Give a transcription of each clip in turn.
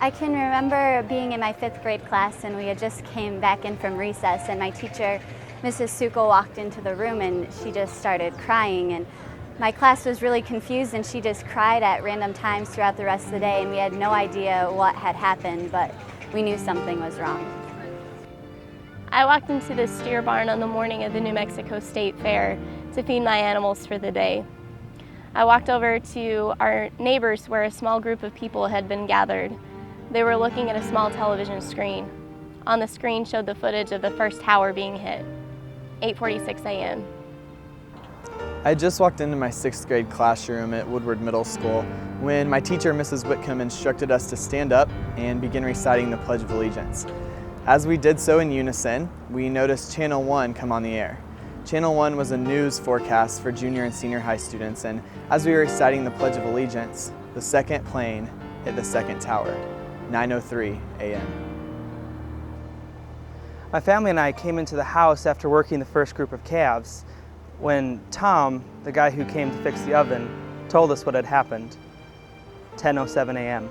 I can remember being in my 5th grade class, and we had just came back in from recess, and my teacher, Mrs. Suko, walked into the room and she just started crying, and my class was really confused, and she just cried at random times throughout the rest of the day, and we had no idea what had happened, but we knew something was wrong. I walked into the steer barn on the morning of the New Mexico State Fair to feed my animals for the day. I walked over to our neighbors where a small group of people had been gathered. They were looking at a small television screen. On the screen showed the footage of the first tower being hit, 8:46 a.m. I had just walked into my 6th grade classroom at Woodward Middle School when my teacher, Mrs. Whitcomb, instructed us to stand up and begin reciting the Pledge of Allegiance. As we did so in unison, we noticed Channel 1 come on the air. Channel 1 was a news forecast for junior and senior high students, and as we were reciting the Pledge of Allegiance, the second plane hit the second tower, 9:03 a.m. My family and I came into the house after working the first group of calves when Tom, the guy who came to fix the oven, told us what had happened, 10:07 a.m.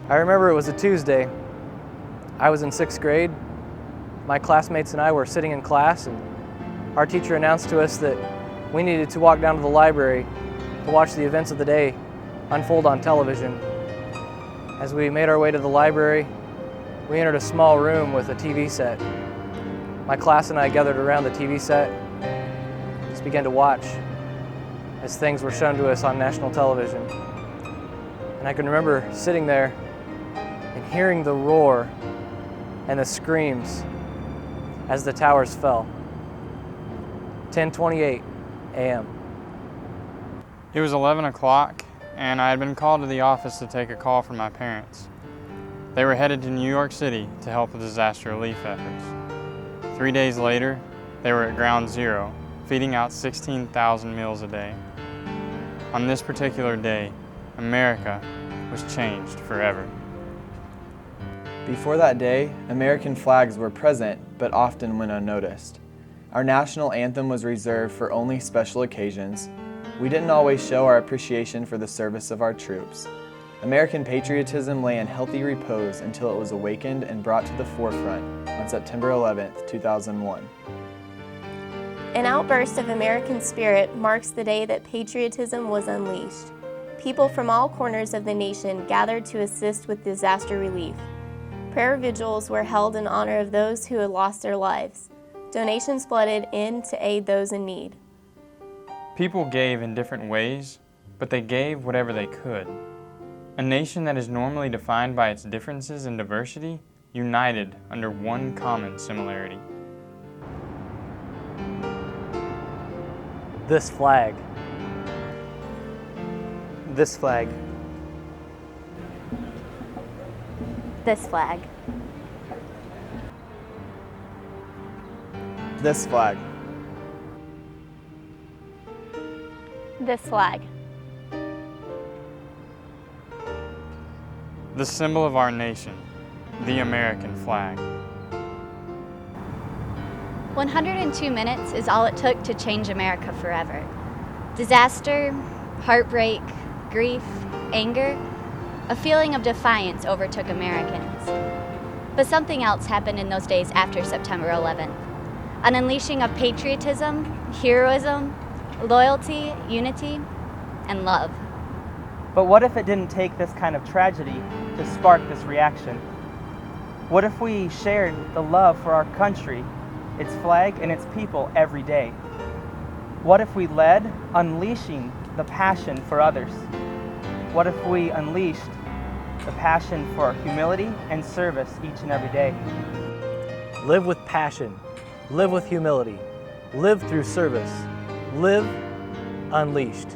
I remember it was a Tuesday. I was in 6th grade. My classmates and I were sitting in class, and our teacher announced to us that we needed to walk down to the library to watch the events of the day unfold on television. As we made our way to the library, we entered a small room with a TV set. My class and I gathered around the TV set, just began to watch as things were shown to us on national television. And I can remember sitting there and hearing the roar and the screams as the towers fell. 10:28 a.m. It was 11 o'clock, and I had been called to the office to take a call from my parents. They were headed to New York City to help with disaster relief efforts. 3 days later, they were at Ground Zero, feeding out 16,000 meals a day. On this particular day, America was changed forever. Before that day, American flags were present, but often went unnoticed. Our national anthem was reserved for only special occasions. We didn't always show our appreciation for the service of our troops. American patriotism lay in healthy repose until it was awakened and brought to the forefront on September 11th, 2001. An outburst of American spirit marks the day that patriotism was unleashed. People from all corners of the nation gathered to assist with disaster relief. Prayer vigils were held in honor of those who had lost their lives. Donations flooded in to aid those in need. People gave in different ways, but they gave whatever they could. A nation that is normally defined by its differences and diversity, united under one common similarity. This flag. This flag. This flag. This flag. This flag. The symbol of our nation, the American flag. 102 minutes is all it took to change America forever. Disaster, heartbreak, grief, anger, a feeling of defiance overtook Americans. But something else happened in those days after September 11th. An unleashing of patriotism, heroism, loyalty, unity, and love. But what if it didn't take this kind of tragedy to spark this reaction? What if we shared the love for our country, its flag, and its people every day? What if we led, unleashing the passion for others? What if we unleashed the passion for humility and service each and every day? Live with passion. Live with humility. Live through service. Live unleashed.